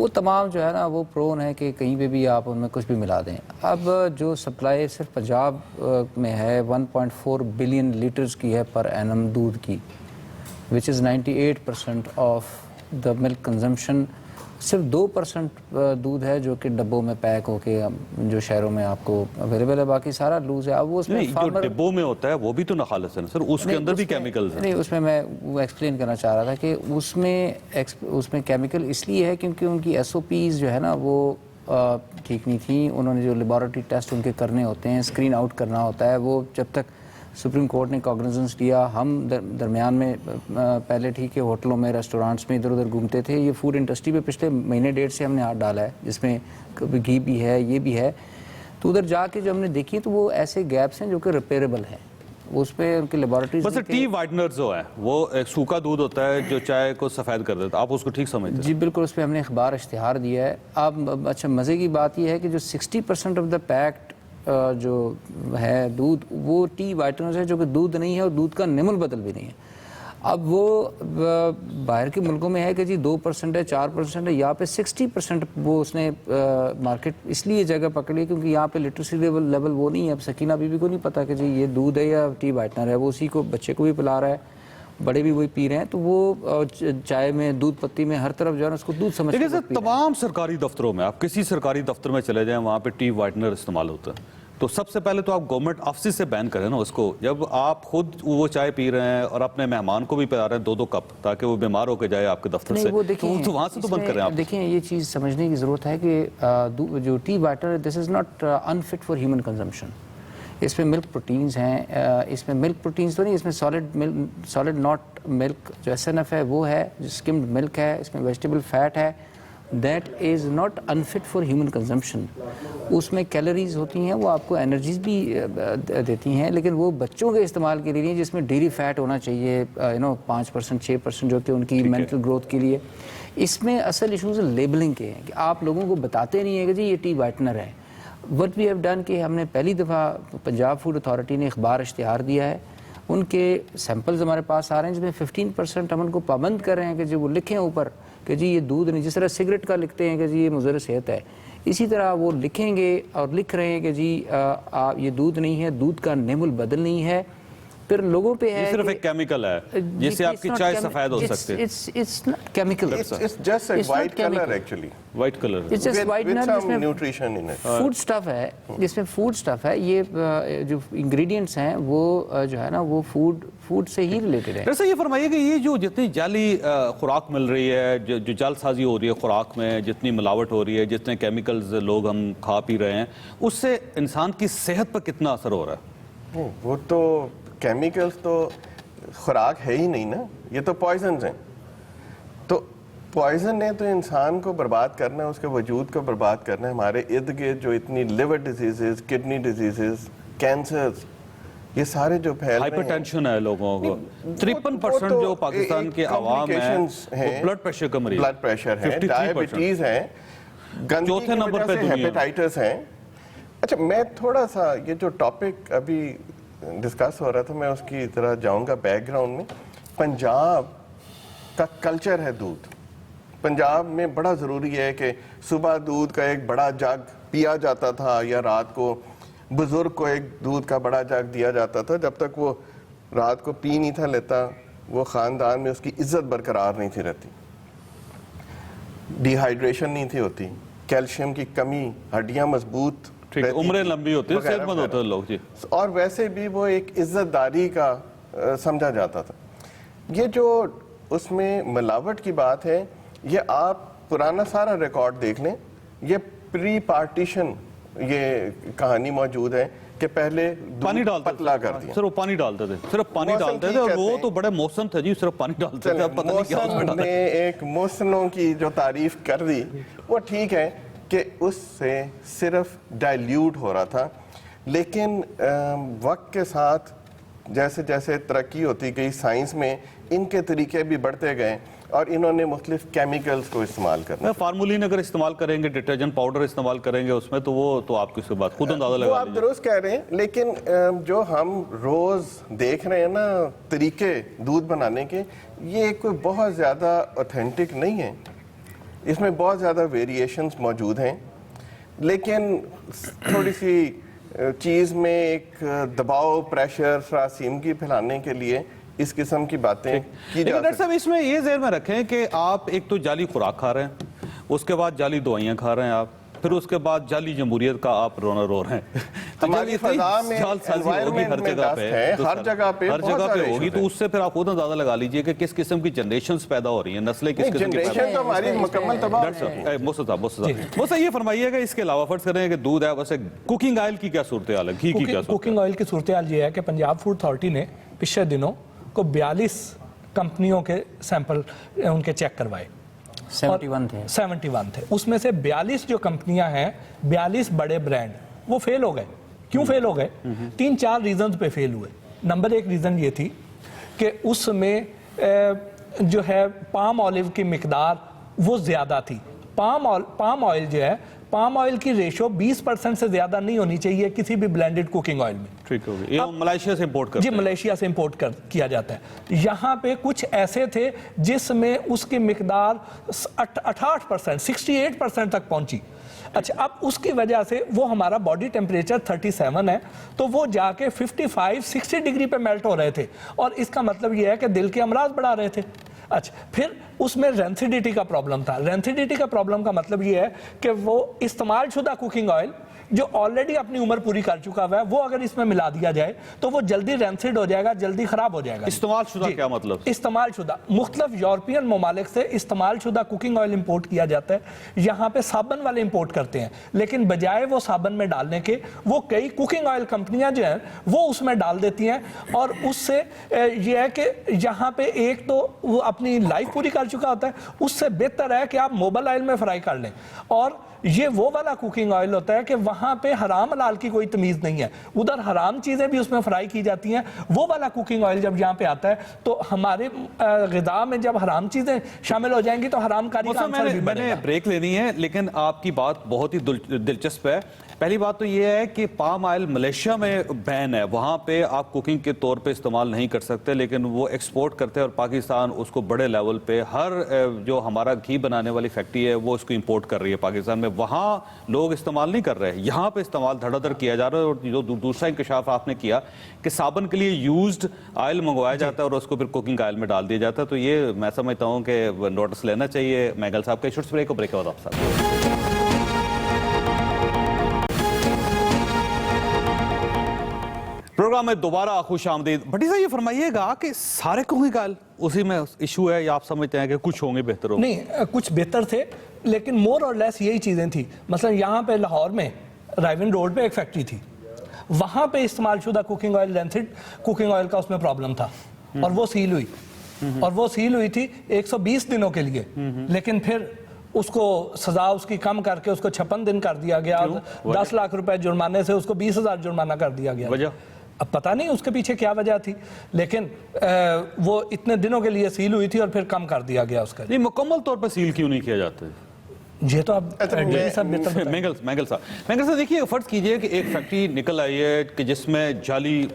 وہ تمام جو ہے نا وہ پرون ہے کہ کہیں پہ بھی آپ ان میں کچھ بھی ملا دیں. اب جو سپلائی صرف پنجاب میں ہے 1.4 بلین لیٹرز کی ہے پر اینم دودھ کی, وچ از 98% آف دا ملک کنزمپشن. صرف 2% دودھ ہے جو کہ ڈبوں میں پیک ہو کے جو شہروں میں آپ کو اویلیبل ہے, باقی سارا لوز ہے. اب وہ اس میں جو ڈبوں میں ہوتا ہے وہ بھی تو ناخالص ہے نا سر, اس کے اندر بھی کیمیکلز ہیں. نہیں, اس میں وہ ایکسپلین کرنا چاہ رہا تھا کہ اس میں کیمیکل اس لیے ہے کیونکہ ان کی ایس او پیز جو ہے نا وہ ٹھیک نہیں تھیں. انہوں نے جو لیبارٹری ٹیسٹ ان کے کرنے ہوتے ہیں, اسکرین آؤٹ کرنا ہوتا ہے, وہ جب تک سپریم کورٹ نے کاگنیزنس لیا, ہم درمیان میں پہلے ٹھیک ہے ہوٹلوں میں ریسٹورانٹس میں ادھر ادھر گھومتے تھے, یہ فوڈ انڈسٹری پہ پچھلے مہینے ڈیڑھ سے ہم نے ہاتھ ڈالا ہے جس میں گھی بھی ہے, یہ بھی ہے. تو ادھر جا کے جو ہم نے دیکھی تو وہ ایسے گیپس ہیں جو کہ ریپیریبل ہیں, اس پہ ان کی لیبارٹریز. بس ٹی وائٹنر جو ہے وہ ایک سوکھا دودھ ہوتا ہے جو چائے کو سفید کر دیتا ہے, آپ اس کو ٹھیک سمجھتے ہیں؟ جی بالکل, اس پہ ہم نے اخبار اشتہار دیا ہے. آپ اچھا مزے کی بات یہ ہے کہ جو 60% آف دا پیکڈ جو ہے دودھ وہ ٹی وائٹنرز ہے جو کہ دودھ نہیں ہے اور دودھ کا نم البدل بھی نہیں ہے. اب وہ باہر کے ملکوں میں ہے کہ جی 2% ہے 4% ہے, یہاں پہ 60% وہ اس نے مارکیٹ اس لیے جگہ پکڑی کیونکہ یہاں پہ لٹریسی لیول وہ نہیں ہے. اب سکینہ بی بی کو نہیں پتا کہ جی یہ دودھ ہے یا ٹی وائٹنر ہے, وہ اسی کو بچے کو بھی پلا رہا ہے, بڑے بھی وہی پی رہے ہیں. تو وہ چائے میں دودھ پتی میں ہر طرف جو ہے نا اس کو دودھ سمجھ. لیکن سر تمام سرکاری دفتروں میں آپ کسی سرکاری دفتر میں چلے جائیں وہاں پہ ٹی وائٹنر استعمال ہوتا ہے, تو سب سے پہلے تو آپ گورنمنٹ آفس سے بین کریں نا اس کو. جب آپ خود وہ چائے پی رہے ہیں اور اپنے مہمان کو بھی پلا رہے ہیں 2-2 کپ تاکہ وہ بیمار ہو کے جائے آپ کے دفتر سے, تو وہاں سے تو بند کریں آپ. دیکھیں یہ چیز سمجھنے کی ضرورت ہے کہ جو tea whitener this is not unfit for human consumption. اس میں ملک پروٹینز ہیں, اس میں ملک پروٹینز تو نہیں, اس میں سالڈ ناٹ ملک جو ایس این ایف ہے وہ ہے, جو اسکمڈ ملک ہے, اس میں ویجیٹیبل فیٹ ہے, that is not unfit for human consumption. اس میں کیلوریز ہوتی ہیں, وہ آپ کو انرجیز بھی دیتی ہیں, لیکن وہ بچوں کے استعمال کے لیے نہیں جس میں ڈیری فیٹ ہونا چاہیے 5% 6% جو کہ ان کی مینٹل گروتھ کے لیے. اس میں اصل ایشوز لیبلنگ کے ہیں کہ آپ لوگوں کو بتاتے نہیں ہیں کہ جی یہ ٹی وائٹنر ہے. وٹ وی ہیو ڈن کہ ہم نے پہلی دفعہ پنجاب فوڈ اتھارٹی نے اخبار اشتہار دیا ہے, ان کے سیمپلز ہمارے پاس آ رہے ہیں جس میں 15% ہم ان کو پابند کر رہے ہیں کہ جی وہ لکھیں اوپر کہ جی یہ دودھ نہیں, جس طرح سگریٹ کا لکھتے ہیں کہ جی یہ مضر صحت ہے, اسی طرح وہ لکھیں گے اور لکھ رہے ہیں کہ جی یہ دودھ نہیں ہے, دودھ کا نم البدل نہیں ہے. پھر لوگوں پہ ہے یہ صرف ایک کیمیکل ہے جس سے آپ کی چائے سفید ہو سکتی ہے. It's not chemical. It's just a white color actually. White colour It's just white With جس some میں nutrition in it. Food stuff ہے, جس میں فوڈ سٹف ہے. یہ جو انگریڈینٹس ہیں وہ جو ہے نا وہ فوڈ سے ہی ریلیٹڈ ہے. ویسے یہ فرمائیے کہ یہ جو جتنی جعلی خوراک مل رہی ہے, جو جعل سازی ہو رہی ہے خوراک میں, جتنی ملاوٹ ہو رہی ہے, جتنے کیمیکلز لوگ ہم کھا پی رہے ہیں, اس سے انسان کی صحت پر کتنا اثر ہو رہا ہے؟ وہ تو کیمیکلز تو خوراک ہے ہی نہیں نا, یہ تو پوائزنز ہیں. تو پوائزن نے تو انسان کو برباد کرنا ہے, اس کے وجود کو برباد کرنا ہے. ہمارے ارد گرد جو اتنی liver diseases, kidney diseases, cancers, یہ سارے جو پھیل رہے ہیں, ہائپر ٹینشن ہے لوگوں کو. 53% جو پاکستان کے عوام ہیں وہ بلڈ پریشر کا مریض, بلڈ پریشر ہے, 53%. ڈائبٹیز ہے, گندگی چوتھے کی نمبر وجہ پہ سے دنیا. ہیپیٹائٹس ہیں. اچھا میں تھوڑا سا یہ جو ٹاپک ابھی ڈسکس ہو رہا تھا میں اس کی طرح جاؤں گا بیک گراؤنڈ میں. پنجاب کا کلچر ہے دودھ. پنجاب میں بڑا ضروری ہے کہ صبح دودھ کا ایک بڑا جگ پیا جاتا تھا, یا رات کو بزرگ کو ایک دودھ کا بڑا جگ دیا جاتا تھا. جب تک وہ رات کو پی نہیں تھا لیتا, وہ خاندان میں اس کی عزت برقرار نہیں تھی رہتی. ڈی ہائیڈریشن نہیں تھی ہوتی, کیلشیم کی کمی, ہڈیاں مضبوط, عمریں لمبی ہوتی ہے, صحت مند ہوتے ہیں لوگ. جی, اور ویسے بھی وہ ایک عزت داری کا سمجھا جاتا تھا. یہ جو اس میں ملاوٹ کی بات ہے, یہ آپ پرانا سارا ریکارڈ دیکھ لیں, یہ پری پارٹیشن یہ کہانی موجود ہے کہ پہلے پانی ڈالتے پتلا کر دیا. صرف پانی ڈالتے تھے, صرف پانی ڈالتے تھے, اور وہ تو بڑے موسم تھے جی, صرف پانی ڈالتے تھے. پتہ نہیں کیا اس میں موسم نے ایک موسنوں کی جو تعریف کر دی وہ ٹھیک ہے کہ اس سے صرف ڈائلیوٹ ہو رہا تھا. لیکن وقت کے ساتھ جیسے جیسے ترقی ہوتی گئی سائنس میں, ان کے طریقے بھی بڑھتے گئے اور انہوں نے مختلف کیمیکلز کو استعمال کرنا. فارمولین اگر استعمال کریں گے, ڈٹرجنٹ پاؤڈر استعمال کریں گے اس میں, تو وہ تو آپ کی اس بات خود اندازہ لگا وہ آپ درست کہہ رہے ہیں. لیکن جو ہم روز دیکھ رہے ہیں نا طریقے دودھ بنانے کے, یہ کوئی بہت زیادہ اوتھینٹک نہیں ہے. اس میں بہت زیادہ ویریشنز موجود ہیں، لیکن تھوڑی سی چیز میں ایک دباؤ، پریشر، سراسیمگی پھیلانے کے لیے اس قسم کی باتیں کی لیکن جا ڈاکٹر صاحب سکتی. اس میں یہ ذہن میں رکھیں کہ آپ ایک تو جعلی خوراک کھا رہے ہیں، اس کے بعد جعلی دوائیاں کھا رہے ہیں آپ، پھر اس کے بعد جعلی جمہوریت کا آپ رونا رو رہے ہیں. ہماری فضا میں environment میں dust ہے، ہر جگہ پہ ہر بہت جگہ سارے پہ ہوگی، issues تو اس سے پھر آپ خود اندازہ لگا لیجئے کہ کس قسم کی جنریشنز پیدا ہو رہی ہیں، نسلیں کس قسم کی پیدا. جنریشن تو ہماری مکمل تباہ ہو گئی ہے. موسیٰ یہ فرمائیے گا اس کے علاوہ فرض کریں کہ دودھ ہے، ویسے کوکنگ آئل کی کیا صورتحال ہے، گھی کی کیا صورتحال؟ کوکنگ آئل کی صورتحال یہ ہے کہ پنجاب فوڈ اتھارٹی نے پچھلے دنوں کو 42 کمپنیوں کے سیمپل ان کے چیک کروائے. 71 تھے. اس میں سے 42 جو کمپنیاں ہیں، 42 بڑے برانڈ وہ فیل ہو گئے. کیوں فیل ہو گئے؟ 3-4 ریزنز پہ فیل ہوئے. نمبر 1 ریزن یہ تھی کہ اس میں جو ہے پام آئل کی مقدار وہ زیادہ تھی. پام آئل جو ہے، پام آئل کی ریشو 20% سے زیادہ نہیں ہونی چاہیے کسی بھی بلینڈڈ کوکنگ آئل میں. ٹھیک ہوگی. یہ ملائیشیا سے امپورٹ کرتے جی ہیں. ملیشیا سے امپورٹ کیا جاتا ہے. یہاں پہ کچھ ایسے تھے جس میں اس کی مقدار 68%، 68% تک پہنچی. اچھا، اب اس کی وجہ سے وہ ہمارا باڈی ٹیمپریچر 37 ہے، تو وہ جا کے 55-60 ڈگری پہ میلٹ ہو رہے تھے، اور اس کا مطلب یہ ہے کہ دل کے امراض بڑھا رہے تھے. اچھا، پھر اس میں رینسیڈیٹی کا پرابلم تھا. رینسیڈیٹی کا پرابلم کا مطلب یہ ہے کہ وہ استعمال شدہ کوکنگ آئل جو آلریڈی اپنی عمر پوری کر چکا ہوا ہے، وہ اگر اس میں ملا دیا جائے تو وہ جلدی رینسڈ ہو جائے گا، جلدی خراب ہو جائے گا. استعمال شدہ کیا مطلب؟ استعمال شدہ مختلف یورپین ممالک سے استعمال شدہ کوکنگ آئل امپورٹ کیا جاتا ہے. یہاں پہ صابن والے امپورٹ کرتے ہیں، لیکن بجائے وہ صابن میں ڈالنے کے، وہ کئی کوکنگ آئل کمپنیاں جو ہیں وہ اس میں ڈال دیتی ہیں، اور اس سے یہ ہے کہ یہاں پہ ایک تو وہ اپنی لائف پوری کر چکا ہوتا ہے. اس سے بہتر ہے کہ آپ موبل آئل میں فرائی کر لیں. اور یہ وہ والا کوکنگ آئل ہوتا ہے کہ وہاں پہ حرام حلال کی کوئی تمیز نہیں ہے، ادھر حرام چیزیں بھی اس میں فرائی کی جاتی ہیں. وہ والا کوکنگ آئل جب یہاں پہ آتا ہے تو ہمارے غذا میں جب حرام چیزیں شامل ہو جائیں گی تو حرام کاری کا عنصر بھی بنے گا. میں نے بریک لینی ہے، لیکن آپ کی بات بہت ہی دلچسپ ہے. پہلی بات تو یہ ہے کہ پام آئل ملیشیا میں بین ہے، وہاں پہ آپ کوکنگ کے طور پہ استعمال نہیں کر سکتے، لیکن وہ ایکسپورٹ کرتے ہیں اور پاکستان اس کو بڑے لیول پہ، ہر جو ہمارا گھی بنانے والی فیکٹری ہے وہ اس کو امپورٹ کر رہی ہے پاکستان میں. وہاں لوگ استعمال نہیں کر رہے، یہاں پہ استعمال دھڑا دھڑ کیا جا رہا ہے. اور جو دوسرا انکشاف آپ نے کیا کہ صابن کے لیے یوزڈ آئل منگوایا جاتا ہے اور اس کو پھر کوکنگ آئل میں ڈال دیا جاتا ہے، تو یہ میں سمجھتا ہوں کہ نوٹس لینا چاہیے میگل صاحب کا. شورٹس بریک کے بعد آپ صاحب پروگرام میں دوبارہ خوش آمدید. بھٹی صاحب یہ فرمائیے گا کہ سارے کوکنگ آئل اسی میں ایشو ہے یا آپ سمجھتے ہیں کہ کچھ ہوں گے بہتر ہوں گے؟ نہیں، کچھ بہتر تھے، لیکن مور اور لیس یہی چیزیں تھیں. مثلا یہاں پہ لاہور میں رائیون روڈ پہ ایک فیکٹری تھی، وہاں پہ استعمال شدہ کوکنگ آئل، لینسڈ کوکنگ آئل کا اس میں پرابلم تھا، اور وہ سیل ہوئی. اور وہ سیل ہوئی تھی 120 دنوں کے لیے، لیکن پھر اس کو سزا اس کی کم کر کے اس کو 56 دن کر دیا گیا، 10 لاکھ روپے جرمانے سے اس کو 20,000 جرمانہ کر دیا گیا. وجہ اب پتہ نہیں اس کے پیچھے کیا وجہ تھی، لیکن وہ اتنے دنوں کے لیے سیل ہوئی تھی اور پھر کم کر دیا گیا اس کا. نہیں، مکمل طور پر سیل کیوں نہیں کیا جاتا ہے؟ یہ تو اب مینگل صاحب دیکھیے، فرض کیجئے کہ ایک فیکٹری نکل آئی ہے کہ جس میں جعلی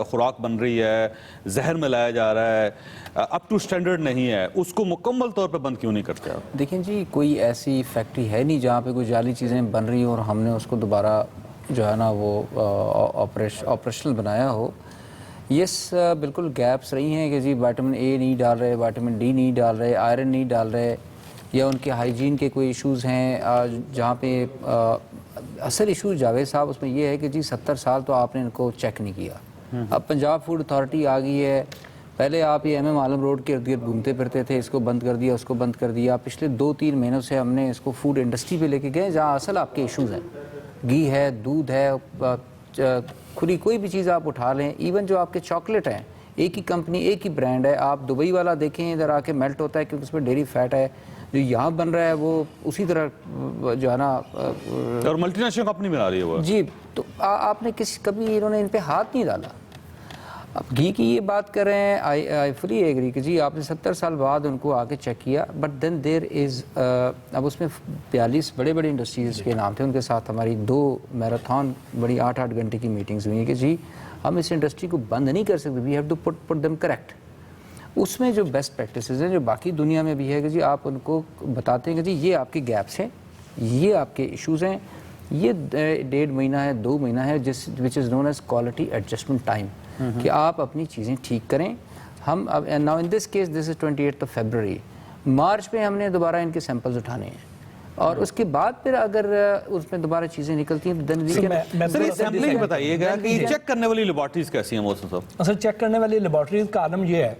خوراک بن رہی ہے، زہر ملایا جا رہا ہے، اپ ٹو سٹینڈرڈ نہیں ہے، اس کو مکمل طور پر بند کیوں نہیں کرتے آپ؟ دیکھیں جی، کوئی ایسی فیکٹری ہے نہیں جہاں پہ کوئی جعلی چیزیں بن رہی اور ہم نے اس کو دوبارہ جو ہے نا وہ آپریشنل بنایا ہو. یس، بالکل گیپس رہی ہیں کہ جی وائٹامن اے نہیں ڈال رہے، وائٹامن ڈی نہیں ڈال رہے، آئرن نہیں ڈال رہے، یا ان کے ہائیجین کے کوئی ایشوز ہیں جہاں پہ اصل ایشوز جاوید صاحب اس میں یہ ہے کہ جی 70 سال تو آپ نے ان کو چیک نہیں کیا. اب پنجاب فوڈ اتھارٹی آ گئی ہے، پہلے آپ یہ ایم عالم روڈ کے ارد گرد گھومتے پھرتے تھے، اس کو بند کر دیا، اس کو بند کر دیا. پچھلے 2-3 مہینوں سے ہم نے اس کو فوڈ انڈسٹری پہ لے کے گئے جہاں اصل آپ کے ایشوز ہیں. گھی ہے، دودھ ہے، کھلی کوئی بھی چیز آپ اٹھا لیں، ایون جو آپ کے چاکلیٹ ہیں، ایک ہی کمپنی، ایک ہی برانڈ ہے. آپ دبئی والا دیکھیں، ادھر آ کے میلٹ ہوتا ہے کیونکہ اس میں ڈیری فیٹ ہے. جو یہاں بن رہا ہے وہ اسی طرح جو ہے نا اور ملٹی نیشنل کمپنی بنا رہی ہے وہ. جی، تو آپ نے کبھی انہوں نے ان پہ ہاتھ نہیں ڈالا. اب گھی کی یہ بات کر رہے ہیں، آئی فلی ایگری کہ جی آپ نے 70 سال بعد ان کو آ کے چیک کیا، بٹ دین دیر از اب اس میں 42 بڑے بڑے انڈسٹریز کے نام تھے. ان کے ساتھ ہماری 2 میراتھن بڑی 8-8 گھنٹے کی میٹنگز ہوئی ہیں کہ جی ہم اس انڈسٹری کو بند نہیں کر سکتے، we have to put them correct. اس میں جو بیسٹ پریکٹسز ہیں جو باقی دنیا میں بھی ہے کہ جی آپ ان کو بتاتے ہیں کہ جی یہ آپ کے گیپس ہیں, یہ آپ کے ایشوز ہیں, یہ 1.5 مہینہ ہے, 2 مہینہ ہے, which is known as quality adjustment time, کہ آپ اپنی چیزیں ٹھیک کریں. ہم اب now in this case this is 28 February, March میں ہم نے دوبارہ ان کے سیمپلز اٹھانے ہیں, اور اس کے بعد پھر اگر اس میں دوبارہ چیزیں نکلتی ہیں تو سر یہ سیمپلنگ بتائیے گا کہ یہ چیک کرنے والی لیبارٹریز کیسی ہیں محسن صاحب؟ اصل چیک کرنے والی لیبارٹریز کا عالم یہ ہے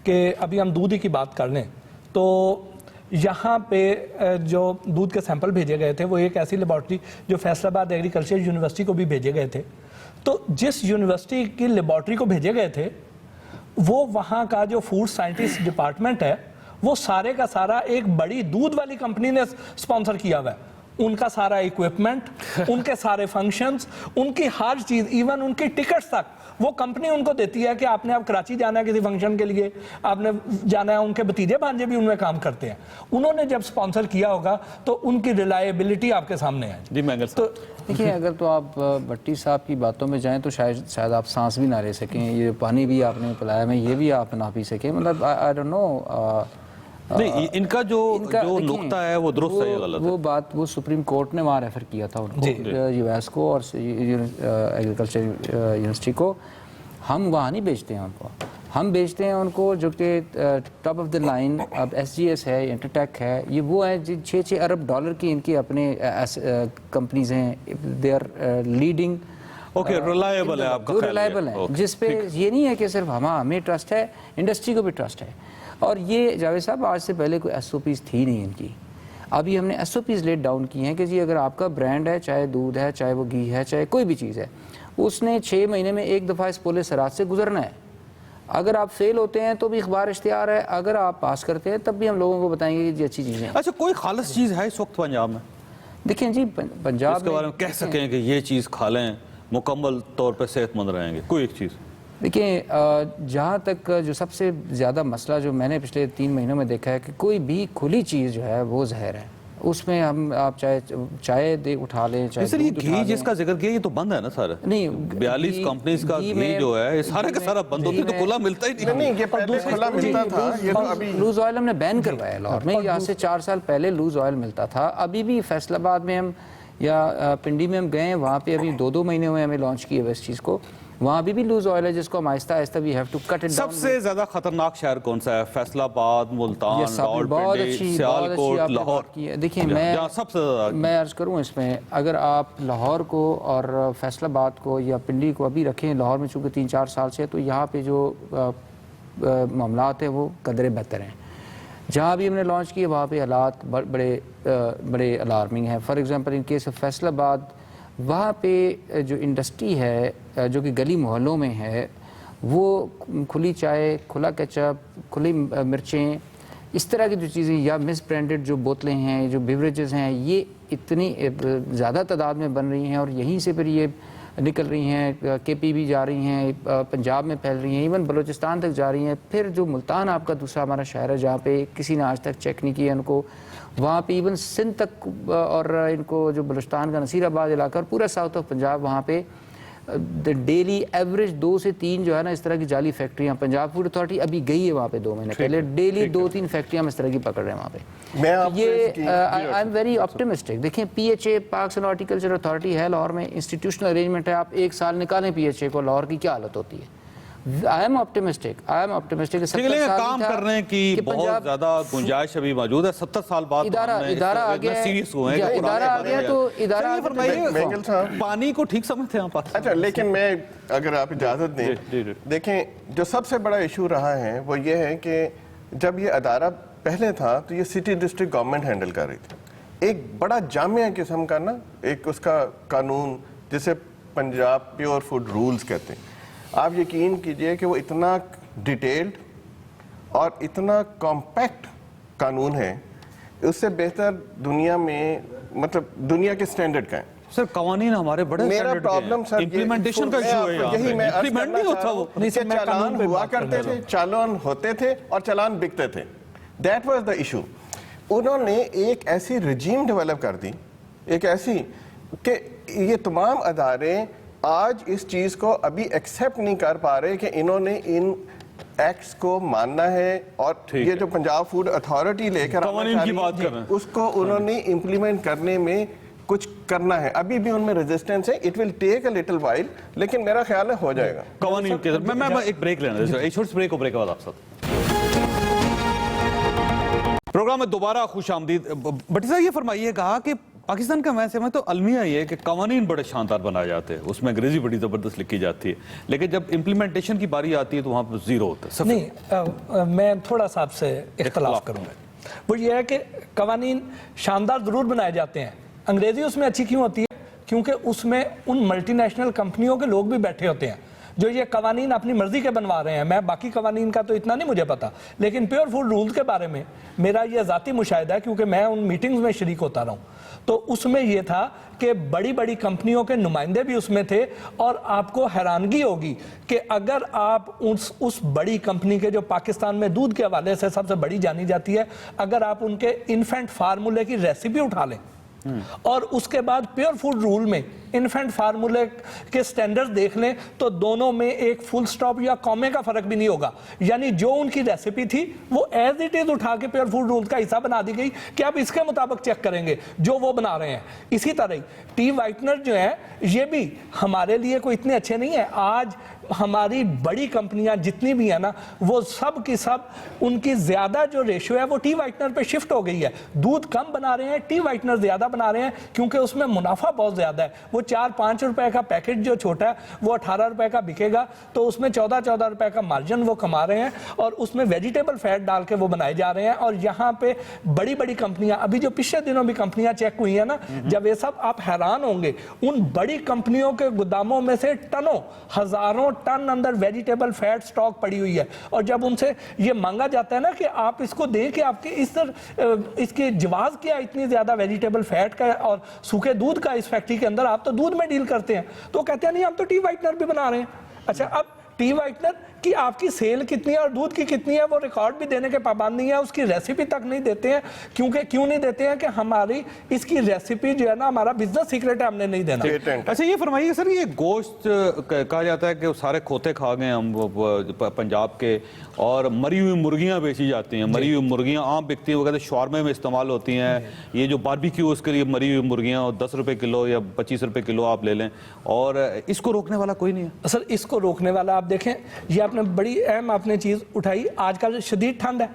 کہ ابھی ہم دودھ کی بات کر لیں تو یہاں پہ جو دودھ کے سیمپل بھیجے گئے تھے وہ ایک ایسی لیبارٹری جو فیصل آباد ایگریکلچر یونیورسٹی کو بھی بھیجے گئے تھے. تو جس یونیورسٹی کی لیبارٹری کو بھیجے گئے تھے وہ وہاں کا جو فوڈ سائنٹسٹ ڈپارٹمنٹ ہے وہ سارے کا سارا ایک بڑی دودھ والی کمپنی نے سپانسر کیا ہوا ہے. ان کا سارا ایکوپمنٹ, ان کے سارے فنکشنز, ان کی ہر چیز, ایون ان کی ٹکٹس تک وہ کمپنی ان کو دیتی ہے کہ آپ نے اب کراچی جانا ہے کسی فنکشن کے لیے, آپ نے جانا ہے. ان کے بھتیجے بھانجے بھی ان میں کام کرتے ہیں. انہوں نے جب سپانسر کیا ہوگا تو ان کی ریلائبلٹی آپ کے سامنے ہے. جی مینگل تو دیکھیں اگر تو آپ بھٹی صاحب کی باتوں میں جائیں تو شاید آپ سانس بھی نہ لے سکیں, یہ پانی بھی آپ نے پلایا میں یہ بھی آپ نہ پی سکیں. مطلب آئی ڈونٹ نو, نہیں ان کا جو نقطہ ہے وہ درست ہے یا غلط ہے؟ وہ بات وہ سپریم کورٹ نے وہاں ریفر کیا تھا ان کو, یویس کو اور ایگریکلچر یونیورسٹی کو. ہم وہاں نہیں بیچتے ہیں ان کو, ہم بیچتے ہیں ان کو جو کہ ٹاپ آف دا لائن اب ایس جی ایس ہے, انٹرٹیک ہے, یہ وہ ہیں جن 6 ارب ڈالر کی ان کی اپنے کمپنیز ہیں. They are leading, okay reliable ہے آپ کا خیال, ریلائبل ہیں, جس پہ یہ نہیں ہے کہ صرف ہمیں ٹرسٹ ہے, انڈسٹری کو بھی ٹرسٹ ہے. اور یہ جاوید صاحب آج سے پہلے کوئی ایس او پیز تھی نہیں ان کی, ابھی ہم نے S O Ps laid down کی ہیں کہ جی اگر آپ کا برانڈ ہے, چاہے دودھ ہے, چاہے وہ گھی ہے, چاہے کوئی بھی چیز ہے, اس نے 6 مہینے میں ایک دفعہ اس پولے سرات سے گزرنا ہے. اگر آپ فیل ہوتے ہیں تو بھی اخبار اشتہار ہے, اگر آپ پاس کرتے ہیں تب بھی ہم لوگوں کو بتائیں گے کہ جی اچھی چیزیں. اچھا کوئی خالص چیز ہے اس وقت پنجاب میں دیکھیں جی پنجاب اس کے بارے میں کہہ سکیں کہ یہ چیز کھا لیں مکمل طور پہ صحت مند رہیں گے؟ کوئی ایک چیز دیکھیں, جہاں تک جو سب سے زیادہ مسئلہ جو میں نے پچھلے 3 مہینوں میں دیکھا ہے کہ کوئی بھی کھلی چیز جو ہے وہ زہر ہے. اس میں ہم آپ چائے اٹھا لیں, چاہے سر یہ گھی جس کا ذکر کیا یہ تو بند ہے نا سارا, نہیں 42 کمپنیز کا گھی جو ہے یہ سارے کا سارا بند ہوتا ہے, تو کھلا ملتا ہی نہیں. نہیں یہ پہلے کھلا ملتا تھا, یہ تو ابھی لوز آئل ہم نے بین کروایا لاہور میں. یہاں سے 4 سال پہلے لوز آئل ملتا تھا. ابھی بھی فیصل آباد میں ہم یا پنڈی میں ہم گئے ہیں, وہاں پہ ابھی 2 مہینے ہوئے ہمیں لانچ کیے ہوئے اس چیز کو, وہاں بھی لوز آئل ہے جس کو ہم آہستہ آہستہ we have to cut it down. سب سے زیادہ خطرناک شہر کون سا ہے؟ فیصل آباد, ملتان, راولپنڈی, سیالکوٹ, لاہور. دیکھیں میں عرض کروں اس میں, اگر آپ لاہور کو اور فیصل آباد کو یا پنڈی کو ابھی رکھیں, لاہور میں چونکہ 3-4 سال سے, تو یہاں پہ جو معاملات ہیں وہ قدرے بہتر ہیں. جہاں بھی ہم نے لانچ کیے وہاں پہ حالات بڑے الارمنگ ہیں. For example in case Faisal آباد, وہاں پہ جو انڈسٹری ہے جو کہ گلی محلوں میں ہے, وہ کھلی چائے, کھلا کیچپ, کھلی مرچیں, اس طرح کی جو چیزیں, یا مس برانڈڈ جو بوتلیں ہیں, جو بیوریجز ہیں, یہ اتنی زیادہ تعداد میں بن رہی ہیں اور یہیں سے پھر یہ نکل رہی ہیں, کے پی بھی جا رہی ہیں, پنجاب میں پھیل رہی ہیں, ایون بلوچستان تک جا رہی ہیں. پھر جو ملتان آپ کا دوسرا ہمارا شہر ہے جہاں پہ کسی نے آج تک چیک نہیں کیا ان کو, وہاں پہ ایون سندھ تک, اور ان کو جو بلوچستان کا نصیر آباد علاقہ اور پورا ساؤتھ آف پنجاب, وہاں پہ ڈیلی ایوریج 2 سے 3 جو ہے نا اس طرح کی جعلی فیکٹریاں, پنجاب فوڈ اتھارٹی ابھی گئی ہے وہاں پہ 2 مہینے پہلے, ڈیلی 2-3 فیکٹریاں ہم اس طرح کی پکڑ رہے ہیں وہاں پہ. یہ آئی ایم ویری آپٹیمسٹک. دیکھیں P H A parks and horticulture authority ہے لاہور میں, انسٹیٹیوشنل ارینجمنٹ ہے, آپ 1 سال نکالیں پی ایچ اے کو, لاہور کی کیا حالت ہوتی ہے. I am optimistic. کام کرنے کی بہت زیادہ گنجائش ابھی موجود ہے. 70 سال بعد ادارہ آ گیا تو ادارہ پانی کو ٹھیک سمجھتے ہیں آپ. اچھا لیکن میں اگر آپ اجازت دیں, دیکھیں جو سب سے بڑا ایشو رہا ہے وہ یہ ہے کہ جب یہ ادارہ پہلے تھا تو یہ سٹی ڈسٹرکٹ گورنمنٹ ہینڈل کر رہی تھی. ایک بڑا جامع قسم کا نا ایک اس کا قانون جسے پنجاب پیور فوڈ رولز کہتے ہیں, آپ یقین کیجئے کہ وہ اتنا ڈیٹیلڈ اور اتنا کمپیکٹ قانون ہے, اس سے بہتر دنیا میں, مطلب دنیا کے سٹینڈرڈ کا ہے. سر قوانین ہمارے بڑے میرا پرابلم سر امپلیمنٹیشن کا ایشو ہے, یہی میں امپلیمنٹ نہیں ہوتا وہ. چالان ہوا کرتے تھے, چالان ہوتے تھے اور چالان بکتے تھے. That was the issue. انہوں نے ایک ایسی رجیم ڈیولپ کر دی, ایک ایسی کہ یہ تمام ادارے آج اس چیز کو ابھی ایکسیپٹ نہیں کر پا رہے کہ انہوں نے ان ایکٹس کو ماننا ہے اور یہ جو پنجاب فوڈ اتھارٹی لے کر قوانین کی بات کر رہے ہیں، اس کو انہوں نے امپلیمنٹ کرنے میں کچھ کرنا ہے. ابھی بھی ان میں ریزسٹنس ہے. It will take a little while, لیکن میرا خیال ہے ہو جائے گا. قوانین کے میں ایک بریک لینا, ایک چھوٹی سی بریک, بریک کے بعد آپ ساتھ پروگرام میں دوبارہ خوش آمدید. بٹ صاحب یہ فرمائیے گا کہ پاکستان کا ویسے میں تو المیہ یہ ہے کہ قوانین بڑے شاندار بنائے جاتے ہیں, اس میں انگریزی بڑی زبردست لکھی جاتی ہے, لیکن جب امپلیمنٹیشن کی باری آتی ہے تو وہاں پہ زیرو ہوتا ہے. نہیں, میں تھوڑا سا آپ سے اختلاف کروں گا. وہ یہ ہے کہ قوانین شاندار ضرور بنائے جاتے ہیں. انگریزی اس میں اچھی کیوں ہوتی ہے؟ کیونکہ اس میں ان ملٹی نیشنل کمپنیوں کے لوگ بھی بیٹھے ہوتے ہیں جو یہ قوانین اپنی مرضی کے بنوا رہے ہیں. میں باقی قوانین کا تو اتنا نہیں مجھے پتا, لیکن پیور فوڈ رول کے بارے میں میرا یہ ذاتی مشاہدہ ہے, کیونکہ میں ان میٹنگز میں شریک ہوتا رہا ہوں. تو اس میں یہ تھا کہ بڑی بڑی کمپنیوں کے نمائندے بھی اس میں تھے, اور آپ کو حیرانگی ہوگی کہ اگر آپ اس بڑی کمپنی کے جو پاکستان میں دودھ کے حوالے سے سب سے بڑی جانی جاتی ہے, اگر آپ ان کے انفینٹ فارمولے کی ریسیپی اٹھا لیں اور اس کے بعد پیور فوڈ رول میں انفینٹ فارمولے کے سٹینڈرز دیکھ لیں, تو دونوں میں ایک فل سٹاپ یا کومے کا فرق بھی نہیں ہوگا. یعنی جو ان کی ریسیپی تھی وہ ایز اٹ از اٹھا کے پیور فوڈ رول کا حصہ بنا دی گئی کہ آپ اس کے مطابق چیک کریں گے جو وہ بنا رہے ہیں. اسی طرح ٹی وائٹنر جو ہیں یہ بھی ہمارے لیے کوئی اتنے اچھے نہیں ہیں. آج ہماری بڑی کمپنیاں جتنی بھی ہیں نا, وہ سب کی سب ان کی زیادہ جو ریشو ہے وہ ٹی وائٹنر پہ شفٹ ہو گئی ہے. دودھ کم بنا رہے ہیں, ٹی وائٹنر زیادہ بنا رہے ہیں, کیونکہ اس میں منافع بہت زیادہ ہے. وہ 4-5 روپے کا پیکٹ جو چھوٹا ہے وہ 18 روپے کا بکے گا, تو اس میں 14 روپے کا مارجن وہ کما رہے ہیں, اور اس میں ویجیٹیبل فیٹ ڈال کے وہ بنائے جا رہے ہیں. اور یہاں پہ بڑی بڑی کمپنیاں, ابھی جو پچھلے دنوں بھی کمپنیاں چیک ہوئی ہیں نا, جب یہ سب آپ حیران ہوں گے, ان بڑی کمپنیوں کے گوداموں میں سے ٹنوں, ہزاروں ٹن اندر ویجیٹیبل فیٹ سٹاک پڑی ہوئی ہے. اور جب ان سے یہ مانگا جاتا ہے نا کہ آپ اس کو دیں کہ آپ کے اس کی جواز کیا اتنی زیادہ ویجیٹیبل فیٹ کا اور سوکھے دودھ کا اس فیکٹری کے اندر, آپ تو دودھ میں ڈیل کرتے ہیں, تو کہتے ہیں نہیں ہم تو ٹی وائٹنر بھی بنا رہے ہیں. اچھا, اب ٹی وائٹنر کی آپ کی سیل کتنی ہے اور دودھ کی کتنی ہے وہ ریکارڈ بھی دینے کے پابند نہیں ہے, اس کی ریسیپی تک نہیں دیتے ہیں. کیوں نہیں دیتے ہیں؟ کہ ہماری اس کی ریسیپی جو ہے نا, ہمارا بزنس سیکرٹ ہے, ہم نے نہیں دینا. اچھا یہ فرمائیے سر, یہ گوشت کہا جاتا ہے کہ سارے کھوتے کھا گئے ہم پنجاب کے, اور مری ہوئی مرغیاں بیچی جاتی ہیں. مری ہوئی مرغیاں عام بکتی ہیں, وہ کہتے ہیں شورمے میں استعمال ہوتی ہیں. یہ جو باربیکیو اس کے لیے مری ہوئی مرغیاں 10 روپے کلو یا 25 روپے کلو آپ لے لیں, اور اس کو روکنے والا کوئی نہیں ہے. سر اس کو روکنے والا آپ دیکھیں, یہ آپ نے بڑی اہم آپ نے چیز اٹھائی. آج کل شدید ٹھنڈ ہے,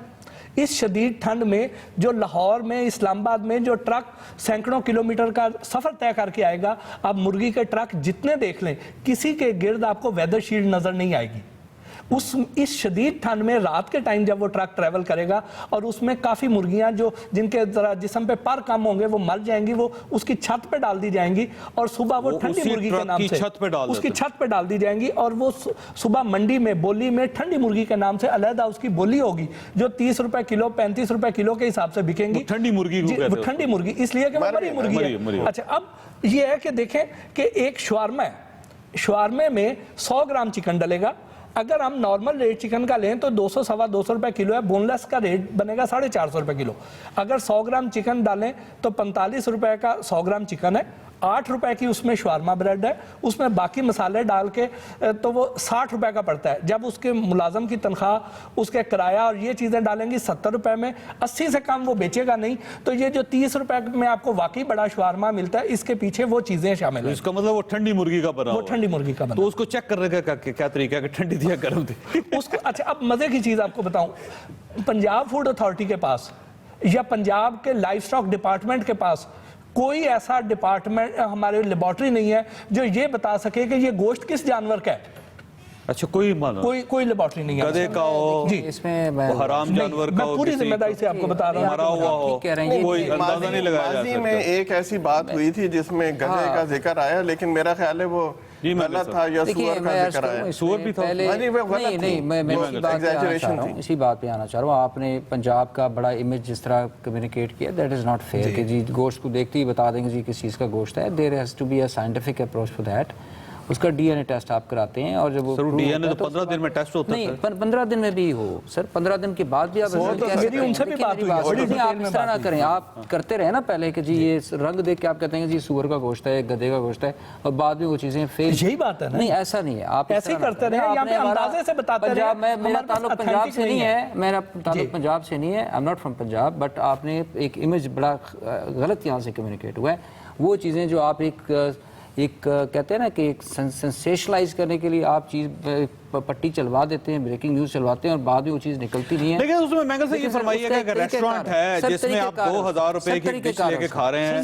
اس شدید ٹھنڈ میں جو لاہور میں, اسلام آباد میں جو ٹرک سینکڑوں کلومیٹر کا سفر طے کر کے آئے گا, آپ مرغی کے ٹرک جتنے دیکھ لیں, کسی کے گرد آپ کو ویدر شیلڈ نظر نہیں آئے گی. اس شدید ٹھنڈ میں رات کے ٹائم جب وہ ٹرک ٹریول کرے گا, اور اس میں کافی مرغیاں جو جن کے ذرا جسم پہ پر کم ہوں گے وہ مر جائیں گی, وہ اس کی چھت پہ ڈال دی جائیں گی, اور صبح وہ ٹھنڈی مرغی کے نام سے اس کی چھت پہ ڈال دی جائیں گی, اور وہ صبح منڈی میں بولی میں ٹھنڈی مرغی کے نام سے علیحدہ اس کی بولی ہوگی, جو 30 روپے کلو 35 روپے کلو کے حساب سے بکیں گی. ٹھنڈی مرغی ٹھنڈی مرغی اس لیے کہ وہ بڑی مرغی ہے. اچھا, اب یہ ہے کہ دیکھیں کہ ایک شوارما ہے, شوارمے میں 100 گرام چکن ڈلے گا. اگر ہم نارمل ریٹ چکن کا لیں تو 200-250 روپے کلو ہے, بون لیس کا ریٹ بنے گا 450 روپے کلو. اگر 100 گرام چکن ڈالیں تو 45 روپے کا 100 گرام چکن ہے, 8 روپے کی اس میں شوارما بریڈ ہے, اس میں باقی مسالے ڈال کے تو وہ 60 روپے کا پڑتا ہے. جب اس کے ملازم کی تنخواہ, اس کے کرایہ اور یہ چیزیں ڈالیں گی 70 روپے میں, 80 سے کم وہ بیچے گا نہیں. تو یہ جو 30 روپے میں آپ کو واقعی بڑا شوارما ملتا ہے, اس کے پیچھے وہ چیزیں شامل ہیں. اس کا مطلب وہ ٹھنڈی مرغی کا بنا, وہ ٹھنڈی مرغی کا بنا. تو اس کو چیک کرنے کا کیا طریقہ ہے کہ ٹھنڈی تھی یا گرم تھی اس کو؟ اچھا, اب مزے کی چیز آپ کو بتاؤں, پنجاب فوڈ اتھارٹی کے پاس یا پنجاب کے لائف سٹاک ڈپارٹمنٹ کے پاس کوئی ایسا ڈپارٹمنٹ, ہمارے لیبارٹری نہیں ہے جو یہ بتا سکے کہ یہ گوشت کس جانور کا ہے. اچھا, کوئی لیبارٹری نہیں ہے. گدھے کا ہو, جی, اس میں حرام جانور کا میں ہو, پوری ذمہ داری سے آپ کو بتا رہا ہوں, مرا ہوا ہو, کوئی اندازہ نہیں لگایا جا سکتا. میں ایک ایسی بات ہوئی تھی جس میں گدھے کا ذکر آیا, لیکن میرا خیال ہے وہ غلط تھا, یا سور کا ذکر آیا. سور بھی تھا. نہیں, میں اسی بات پہ آنا چاہ رہا ہوں. آپ نے پنجاب کا بڑا امیج جس طرح کمیونیکیٹ کیا, دیٹ از ناٹ فیئر کہ جی گوشت کو دیکھتے ہی بتا دیں گے جی کس چیز کا گوشت ہے. There has to be a scientific approach for that. اس کا ڈی این اے ٹیسٹ آپ کراتے ہیں اور جب وہ سر ڈی این اے تو 15 دن میں ٹیسٹ ہوتا ہے نہیں 15 دن میں بھی ہو سر 15 دن کے بعد بھی آپ میری ان سے بھی بات ہوئی ہے، آپ اس طرح نہ کریں. آپ کرتے رہے نا پہلے کہ جی یہ رنگ دیکھ کے آپ کہتے ہیں کہ جی سور کا گوشت ہے گدھے کا گوشت ہے اور بعد میں وہ چیزیں فیل. یہی بات ہے نا، نہیں ایسا نہیں ہے. آپ ایسے ہی کرتے رہے، یہاں پہ اندازے سے بتاتے رہے. میرا تعلق پنجاب سے نہیں ہے، میرا تعلق پنجاب سے نہیں ہے، I am not from Punjab, but آپ نے ایک امیج بڑا غلط یہاں سے کمیونیکیٹ ہوا ہے. وہ چیزیں جو آپ ایک کہتے ہیں نا کہ ایک سینسیشنلائز کرنے کے لیے آپ چیز پٹی چلوا دیتے ہیں، بریکنگ نیوز چلواتے ہیں اور بعد میں وہ چیز نکلتی نہیں ہے. لیکن اس میں مینگل سے یہ فرمائیے کہ اگر ریسٹورانٹ ہے جس میں آپ 2000 روپے کی ڈش لے کے کھا رہے ہیں،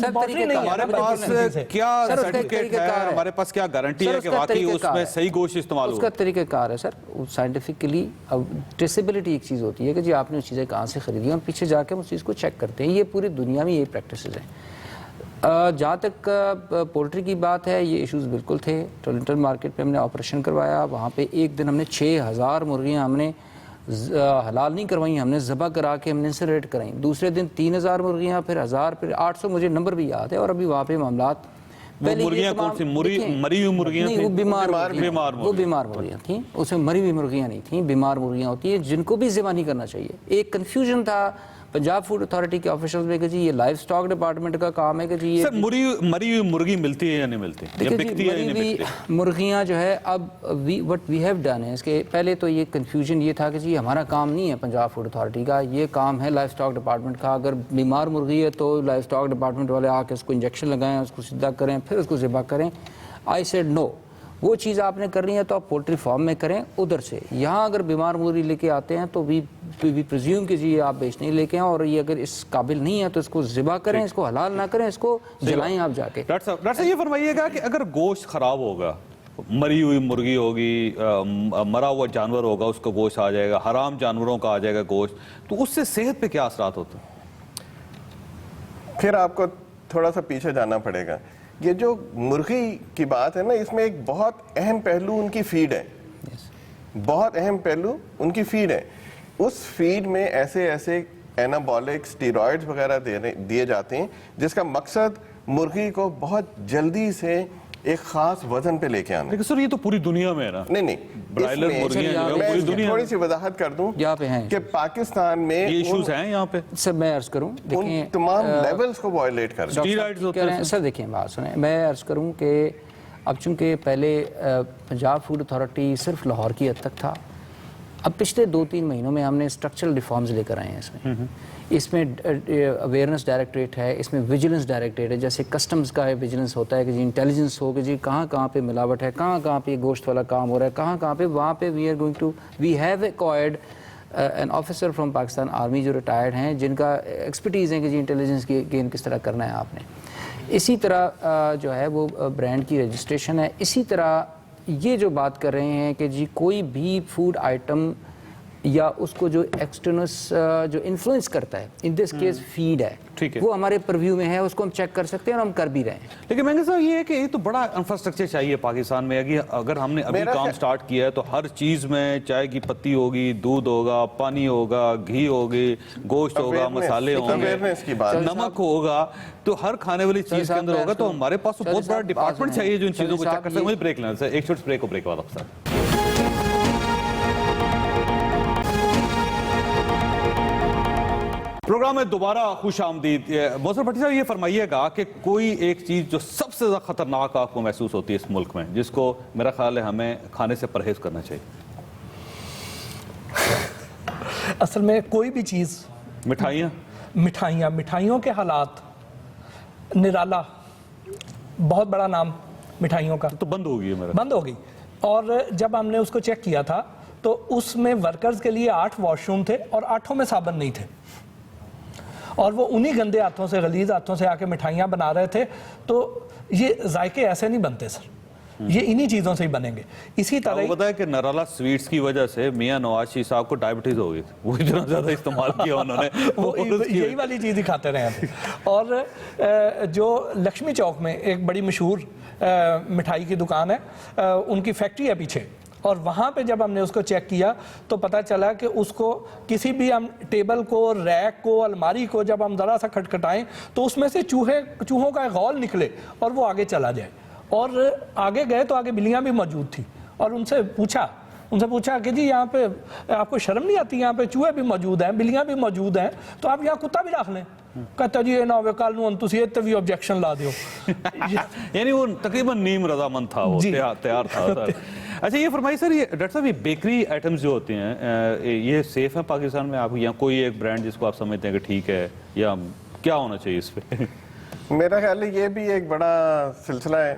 ہمارے پاس کیا سرٹیفکیٹ ہے، ہمارے پاس کیا گارنٹی ہے کہ واقعی اس میں صحیح گوشت استعمال ہو؟ اس کا طریقہ کار ہے سر سائنٹیفکلی. ٹریسیبلٹی ایک چیز ہوتی ہے کہ جی آپ نے اس چیزیں کہاں سے خریدی ہیں اور پیچھے جا کے اس چیز کو چیک کرتے ہیں. یہ پوری دنیا میں یہی پریکٹسز ہیں. جہاں تک پولٹری کی بات ہے یہ ایشوز بالکل تھے. ٹورنٹن مارکیٹ پہ ہم نے آپریشن کروایا، وہاں پہ ایک دن ہم نے 6000 مرغیاں ہم نے حلال نہیں کروائیں، ہم نے ذبح کرا کے ہم نے انسنریٹ کرائیں. دوسرے دن 3000 مرغیاں، پھر 1000، پھر 800، مجھے نمبر بھی یاد ہے. اور ابھی وہاں پہ معاملات مرغیاں کون سی مری ہوئی مرغیاں نہیں، وہ بیمار مرغیاں تھیں. اس میں مری ہوئی مرغیاں نہیں تھیں، بیمار مرغیاں ہوتی ہیں جن کو بھی ذبح نہیں کرنا چاہیے. ایک کنفیوژن تھا پنجاب فوڈ اتھارٹی کے آفیشلز میں کہ جی یہ لائف سٹاک ڈپارٹمنٹ کا کام ہے کہ جی یہ سر مری ہوئی مرغی ملتی ہے یا نہیں ملتی، یا بکتی ہے یا نہیں بکتی؟ مرغیاں جو ہے اب وٹ وی ہیو ڈن ہے اس کے پہلے تو یہ کنفیوژن یہ تھا کہ جی ہمارا کام نہیں ہے پنجاب فوڈ اتھارٹی کا، یہ کام ہے لائف سٹاک ڈپارٹمنٹ کا. اگر بیمار مرغی ہے تو لائف سٹاک ڈپارٹمنٹ والے آ کے اس کو انجیکشن لگائیں، اس کو سیدھا کریں، پھر اس کو ذبح کریں. آئی سیڈ نو، وہ چیز آپ نے کرنی ہے تو آپ پولٹری فارم میں کریں ادھر سے. یہاں اگر بیمار مرغی لے کے آتے ہیں تو وی پریزیوم کہ جی آپ بیچنے لے کے آئیں، اور یہ اگر اس قابل نہیں ہے تو اس کو ذبح کریں، اس کو حلال نہ کریں، اس کو جلائیں آپ جا کے. ڈاکٹر صاحب یہ فرمائیے گا کہ اگر گوشت خراب ہوگا، مری ہوئی مرغی ہوگی، مرا ہوا جانور ہوگا، اس کا گوشت آ جائے گا، حرام جانوروں کا آ جائے گا گوشت، تو اس سے صحت پہ کیا اثرات ہوتے ہیں؟ پھر آپ کو تھوڑا سا پیچھے جانا پڑے گا. یہ جو مرغی کی بات ہے نا، اس میں ایک بہت اہم پہلو ان کی فیڈ ہے. بہت اہم پہلو ان کی فیڈ ہے. اس فیڈ میں ایسے اینابولک اسٹیرائڈز وغیرہ دیے جاتے ہیں جس کا مقصد مرغی کو بہت جلدی سے ایک خاص وزن پہ لے کے آنا. لیکن سر یہ تو پوری دنیا میں ہے نا. نہیں برائلر مرغیاں پوری دنیا تھوڑی سی وضاحت کر دوں یہاں پہ ہیں کہ پاکستان میں یہ ایشوز ہیں یہاں پہ. سر میں عرض کروں ان دیکھیں تمام لیولز کو وائلیٹ کر کہہ رہے ہیں. سر دیکھیں بات سنیں، میں عرض کروں کہ اب چونکہ پہلے پنجاب فوڈ اتھارٹی صرف لاہور کی حد تک تھا، اب پچھلے 2-3 مہینوں میں ہم نے اسٹرکچرل ریفارمز لے کر آئے ہیں. اس میں اویئرنیس ڈائریکٹریٹ ہے، اس میں ویجیلنس ڈائریکٹریٹ ہے. جیسے کسٹمز کا ویجیلنس ہوتا ہے کہ جی انٹیلیجنس ہو کہ جی کہاں پہ ملاوٹ ہے، کہاں پہ گوشت والا کام ہو رہا ہے، کہاں پہ وہاں پہ we have acquired an officer from Pakistan army جو ریٹائرڈ ہیں، جن کا ایکسپرٹیز ہے کہ جی انٹیلیجنس کی گین کس طرح کرنا ہے آپ نے. اسی طرح جو ہے وہ برانڈ کی رجسٹریشن ہے. اسی طرح یہ جو بات کر رہے ہیں کہ جی کوئی بھی فوڈ آئٹم یا اس کو جو ایکسٹرنس جو انفلوئنس کرتا ہے، ان دس کیس فیڈ ہے، وہ ہمارے پرویو میں ہے، اس کو ہم چیک کر سکتے ہیں اور ہم کر بھی رہے ہیں. لیکن مہنگا صاحب یہ ہے کہ یہ تو بڑا انفراسٹرکچر چاہیے پاکستان میں. اگر ہم نے ابھی کام سٹارٹ کیا ہے تو ہر چیز میں چائے کی پتی ہوگی، دودھ ہوگا، پانی ہوگا، گھی ہوگی، گوشت ہوگا، مسالے ہوں گے، نمک ہوگا، تو ہر کھانے والی چیز کے اندر ہوگا. تو ہمارے پاس تو بہت بڑا ڈپارٹمنٹ چاہیے جو ان چیزوں کو چیک کر سکے. مجھے بریک لینا سر، ایک چھوٹی بریک کو بریک والا سر. پروگرام میں دوبارہ خوش آمدید. محسن بھٹی صاحب یہ فرمائیے گا کہ کوئی ایک چیز جو سب سے زیادہ خطرناک آپ کو محسوس ہوتی ہے اس ملک میں، جس کو میرا خیال ہے ہمیں کھانے سے پرہیز کرنا چاہیے؟ اصل میں کوئی بھی چیز، مٹھائیوں کے حالات، نرالا بہت بڑا نام مٹھائیوں کا، تو بند ہو گئی بند ہو گئی. اور جب ہم نے اس کو چیک کیا تھا تو اس میں ورکرز کے لیے 8 واش روم تھے اور 8 میں صابن نہیں تھے، اور وہ انہی گندے ہاتھوں سے، غلیظ ہاتھوں سے آ کے مٹھائیاں بنا رہے تھے. تو یہ ذائقے ایسے نہیں بنتے سر، یہ انہی چیزوں سے ہی بنیں گے. اسی طرح آپ کو پتا ہے کہ نرالا سویٹس کی وجہ سے میاں نواز شریف صاحب کو ڈائبٹیز ہو گئی تھی، وہ اتنا زیادہ استعمال کیا انہوں نے. یہی والی چیز ہی کھاتے رہے ہیں. اور جو لکشمی چوک میں ایک بڑی مشہور مٹھائی کی دکان ہے، ان کی فیکٹری ہے پیچھے، اور وہاں پہ جب ہم نے اس کو چیک کیا تو پتہ چلا کہ اس کو کسی بھی ہم ٹیبل کو، ریک کو، الماری کو جب ہم ذرا سا کھٹکھٹائیں تو اس میں سے چوہوں کا غول نکلے اور وہ آگے چلا جائے. اور آگے گئے تو آگے بلیاں بھی موجود تھی اور ان سے پوچھا کہ جی یہاں پہ آپ کو شرم نہیں آتی, یہاں پہ چوہے بھی موجود ہیں, بلیاں بھی موجود ہیں, تو آپ یہاں کتا بھی رکھ لیں. کہتا جی یہ نہ ہوئے کل نو انتو سی بھی آبجیکشن لا دیو. یعنی وہ تقریباً نیم رضامند تھا, وہ تیار تھا. اچھا یہ فرمائیے سر, یہ ڈاکٹر صاحب یہ بیکری آئٹمز جو ہوتے ہیں یہ سیف ہیں پاکستان میں؟ آپ یا کوئی ایک برانڈ جس کو آپ سمجھتے ہیں کہ ٹھیک ہے, یا کیا ہونا چاہیے اس پہ؟ میرا خیال ہے یہ بھی ایک بڑا سلسلہ ہے.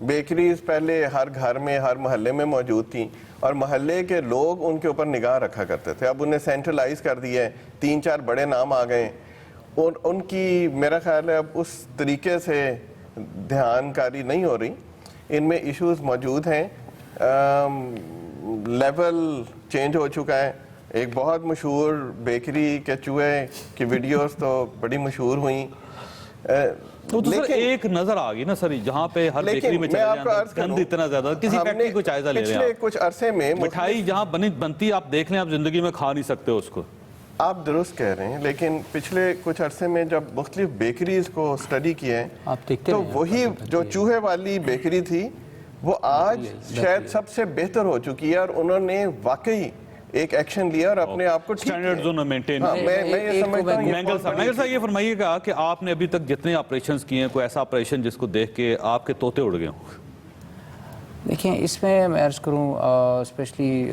بیکریز پہلے ہر گھر میں, ہر محلے میں موجود تھیں اور محلے کے لوگ ان کے اوپر نگاہ رکھا کرتے تھے. اب انہیں سینٹرلائز کر دیا ہے, 3-4 بڑے نام آ گئے اور ان کی میرا خیال ہے اب اس طریقے سے دھیان کاری نہیں ہو رہی. ان میں ایشوز موجود ہیں, لیول چینج ہو چکا ہے. ایک بہت مشہور بیکری کے چوہے کی ویڈیوز تو بڑی مشہور ہوئیں. تو سر ایک نظر آ گئی نا سر, جہاں پہ ہر بیکری میں چلے جاتے گند اتنا زیادہ, کسی فیکٹری کو جائزہ لے رہے ہیں پچھلے کچھ عرصے میں مٹھائی جہاں بنتی آپ دیکھ لیں, آپ زندگی میں کھا نہیں سکتے اس کو. آپ درست کہہ رہے ہیں, لیکن پچھلے کچھ عرصے میں جب مختلف بیکریز کو اسٹڈی کیا ہے تو وہی جو چوہے والی بیکری تھی وہ آج شاید سب سے بہتر ہو چکی ہے اور انہوں نے واقعی ایک ایکشن لیا اور اپنے آپ کو سٹینڈرڈ زون مینٹین. میں یہ سمجھتا ہوں. مینگل صاحب یہ فرمائیے گا کہ آپ نے ابھی تک جتنے آپریشنز کیے ہیں, کوئی ایسا آپریشن جس کو دیکھ کے آپ کے طوطے اڑ گئے ہوں؟ دیکھیں اس میں عرض کروں اسپیشلی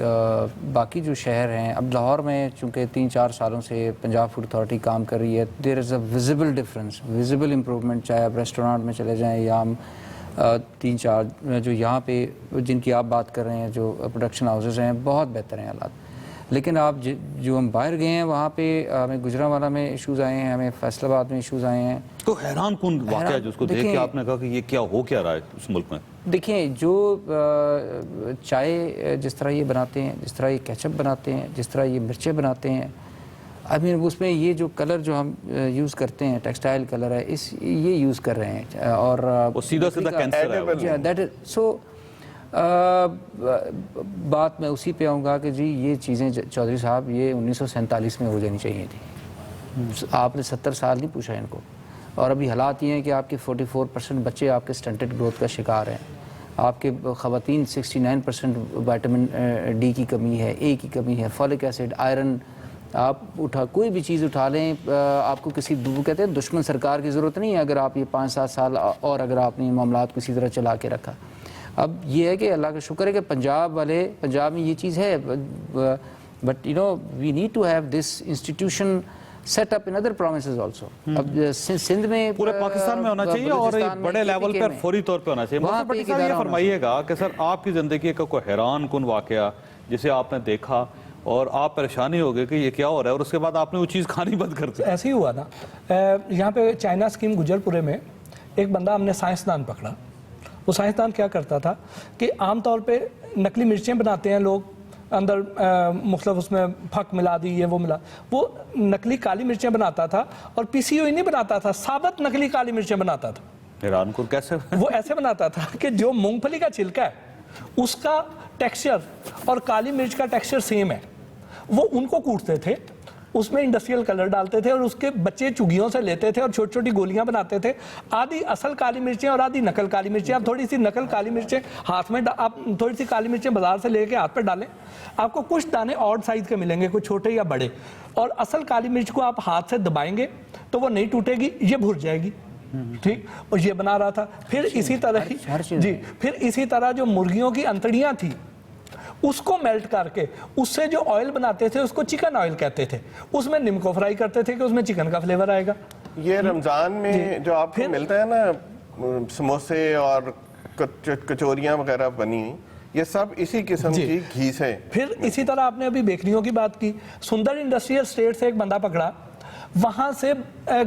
باقی جو شہر ہیں, اب لاہور میں چونکہ 3-4 سالوں سے پنجاب فوڈ اتھارٹی کام کر رہی ہے, دیر از اے ویزیبل ڈفرینس, ویزیبل امپرومنٹ. چاہے آپ ریسٹورانٹ میں چلے جائیں یا ہم 3-4 جو یہاں پہ جن کی آپ بات کر رہے ہیں جو پروڈکشن ہاؤسز ہیں, بہت بہتر ہیں حالات. لیکن آپ جو ہم باہر گئے ہیں وہاں پہ ہمیں گجرانوالہ میں ایشوز آئے ہیں, ہمیں فیصل آباد میں ایشوز آئے ہیں. تو حیران کن واقعہ جس کو دیکھ کے آپ نے کہا کہ یہ کیا ہو کیا رہا ہے اس ملک میں؟ دیکھیں جو چائے جس طرح یہ بناتے ہیں, جس طرح یہ کیچپ بناتے ہیں, جس طرح یہ مرچیں بناتے ہیں, اس میں یہ جو کلر جو ہم یوز کرتے ہیں ٹیکسٹائل کلر ہے, یہ یوز کر رہے ہیں اور وہ سیدھا کینسر ہے. سو بات میں اسی پہ آؤں گا کہ جی یہ چیزیں چودھری صاحب یہ 1947 میں ہو جانی چاہیے تھی. آپ نے 70 سال نہیں پوچھا ان کو, اور ابھی حالات یہ ہیں کہ آپ کے 44% بچے آپ کے سٹنٹڈ گروتھ کا شکار ہیں. آپ کے خواتین 69% وائٹامن ڈی کی کمی ہے, اے کی کمی ہے, فولک ایسڈ, آئرن. آپ کوئی بھی چیز اٹھا لیں, آپ کو کسی کہتے ہیں دشمن سرکار کی ضرورت نہیں ہے اگر آپ یہ 5-7 سال اور اگر آپ نے یہ معاملات کو اسی طرح چلا کے رکھا. اب یہ ہے کہ اللہ کا شکر ہے کہ پنجاب میں یہ چیز ہے, but we need to have this institution set up in other provinces also. اب سندھ میں پورے پاکستان میں ہونا چاہیے اور بڑے لیول پر فوری طور پہ ہونا چاہیے. بٹ صاحب یہ فرمائیے گا کہ سر آپ کی زندگی کا کوئی حیران کن واقعہ جسے آپ نے دیکھا اور آپ پریشانی ہو گئے کہ یہ کیا ہو رہا ہے, اور اس کے بعد آپ نے وہ چیز کھانی بند کر دی؟ ایسے ہی ہوا نا, یہاں پہ چائنا اسکیم گجرپورے میں ایک بندہ ہم نے سائنسدان پکڑا. وہ سائنسدان کیا کرتا تھا کہ عام طور پہ نقلی مرچیں بناتے ہیں لوگ, اندر مختلف اس میں پھک ملا دی, یہ وہ ملا, وہ نقلی کالی مرچیں بناتا تھا اور پیسی ہوئی نہیں بناتا تھا, ثابت نقلی کالی مرچیں بناتا تھا. حیران کن کیسے؟ وہ ایسے بناتا تھا کہ جو مونگ پھلی کا چھلکا ہے اس کا ٹیکسچر اور کالی مرچ کا ٹیکسچر سیم ہے. وہ ان کو کوٹتے تھے, اس میں انڈسٹریل کلر ڈالتے تھے اور اس کے بچے چگیوں سے لیتے تھے اور چھوٹی چھوٹی گولیاں بناتے تھے, آدھی اصل کالی مرچیں اور آدھی نقل کالی مرچیں. آپ تھوڑی سی نقل کالی مرچیں ہاتھ میں, آپ تھوڑی سی کالی مرچیں بازار سے لے کے ہاتھ پہ ڈالیں, آپ کو کچھ دانے آڈ سائز کے ملیں گے, کچھ چھوٹے یا بڑے, اور اصل کالی مرچ کو آپ ہاتھ سے دبائیں گے تو وہ نہیں ٹوٹے گی, یہ بھر جائے گی. ٹھیک, اور یہ بنا رہا تھا. پھر اسی طرح جو مرغیوں کی انتڑیاں تھی اس کو میلٹ کر کے اس سے جو آئل بناتے تھے اس کو چکن آئل کہتے تھے, اس میں نیم کو فرائی کرتے تھے کہ اس میں چکن کا فلیور آئے گا. یہ رمضان میں جو آپ کو ملتا ہے نا سموسے اور کچوریاں وغیرہ بنی, یہ سب اسی قسم کی گھی سے. پھر اسی طرح آپ نے ابھی بیکریوں کی بات کی, سندر انڈسٹریل اسٹیٹ سے ایک بندہ پکڑا, وہاں سے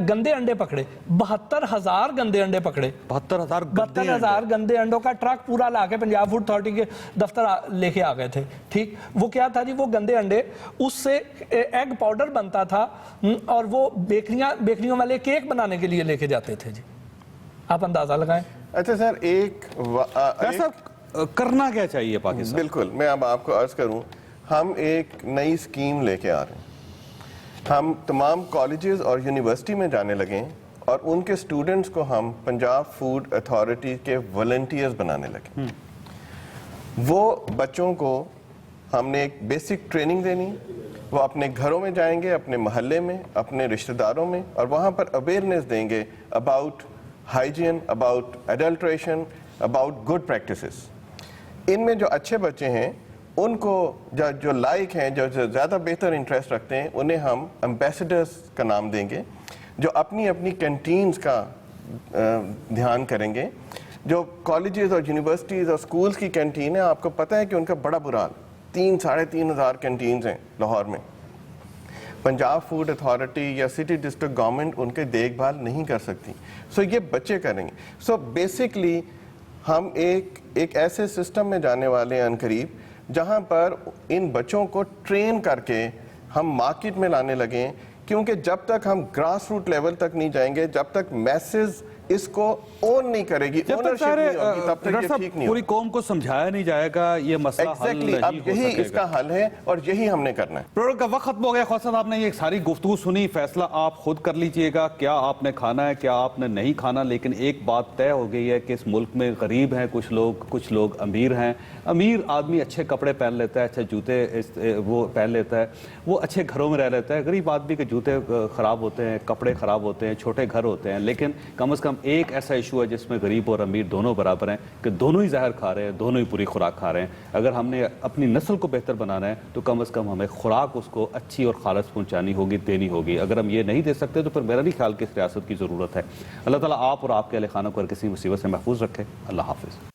گندے انڈے پکڑے, 72,000 گندے انڈے پکڑے. 72,000 گندے انڈوں کا ٹرک پورا لا کے پنجاب فوڈ اتھارٹی کے دفتر لے کے آ گئے تھے. ٹھیک, وہ کیا تھا جی, وہ گندے انڈے, اس سے ایگ پاؤڈر بنتا تھا اور وہ بیکریوں والے کیک بنانے کے لیے لے کے جاتے تھے. جی آپ اندازہ لگائیں. اچھا سر, ایک کرنا کیا چاہیے پاکستان؟ بالکل, میں اب آپ کو عرض کروں, ہم ایک نئی اسکیم لے کے آ رہے ہیں. ہم تمام کالجز اور یونیورسٹی میں جانے لگے ہیں اور ان کے اسٹوڈنٹس کو ہم پنجاب فوڈ اتھارٹی کے والنٹیئرز بنانے لگے. وہ بچوں کو ہم نے ایک بیسک ٹریننگ دینی, وہ اپنے گھروں میں جائیں گے, اپنے محلے میں, اپنے رشتہ داروں میں, اور وہاں پر اویئرنیس دیں گے about hygiene, about adulteration, about good practices. ان میں جو اچھے بچے ہیں ان کو جو لائق ہیں, جو زیادہ بہتر انٹرسٹ رکھتے ہیں, انہیں ہم امبیسڈرز کا نام دیں گے, جو اپنی اپنی کینٹینز کا دھیان کریں گے. جو کالجز اور یونیورسٹیز اور سکولز کی کینٹین ہے, آپ کو پتہ ہے کہ ان کا بڑا برا حال, 3,500 کینٹینز ہیں لاہور میں. پنجاب فوڈ اتھارٹی یا سٹی ڈسٹرکٹ گورنمنٹ ان کے دیکھ بھال نہیں کر سکتی. سو یہ بچے کریں گے. سو بیسکلی ہم ایک ایسے سسٹم میں جانے والے ہیں عنقریب جہاں پر ان بچوں کو ٹرین کر کے ہم مارکیٹ میں لانے لگے ہیں, کیونکہ جب تک ہم گراس روٹ لیول تک نہیں جائیں گے, جب تک میسز اس کو اون نہیں کرے گی, جب تک اونرشپ نہیں ہوگی, تب تک یہ ٹھیک نہیں پوری ہوگا. قوم کو سمجھایا نہیں جائے گا یہ مسئلہ حل ایگزیکٹلی, نہیں اب ہو یہی سکے اس گا. کا حل ہے اور یہی ہم نے کرنا ہے. پروگرام کا وقت ختم ہو گیا. خواجہ صاحب آپ نے یہ ساری گفتگو سنی, فیصلہ آپ خود کر لیجئے گا کیا آپ نے کھانا ہے کیا آپ نے نہیں کھانا. لیکن ایک بات طے ہو گئی ہے کہ اس ملک میں غریب ہیں کچھ لوگ امیر ہیں. امیر آدمی اچھے کپڑے پہن لیتا ہے, اچھے جوتے وہ پہن لیتا ہے, وہ اچھے گھروں میں رہ لیتا ہے. غریب آدمی کے جوتے خراب ہوتے ہیں, کپڑے خراب ہوتے ہیں, چھوٹے گھر ہوتے ہیں. لیکن کم از کم ایک ایسا ایشو ہے جس میں غریب اور امیر دونوں برابر ہیں کہ دونوں ہی زہر کھا رہے ہیں, دونوں ہی پوری خوراک کھا رہے ہیں. اگر ہم نے اپنی نسل کو بہتر بنانا ہے تو کم از کم ہمیں خوراک اس کو اچھی اور خالص پہنچانی ہوگی, دینی ہوگی. اگر ہم یہ نہیں دے سکتے تو پھر میرا نہیں خیال کہ اس ریاست کی ضرورت ہے. اللہ تعالیٰ آپ اور آپ کے اہل خانہ کو ہر کسی مصیبت سے محفوظ رکھے. اللہ حافظ.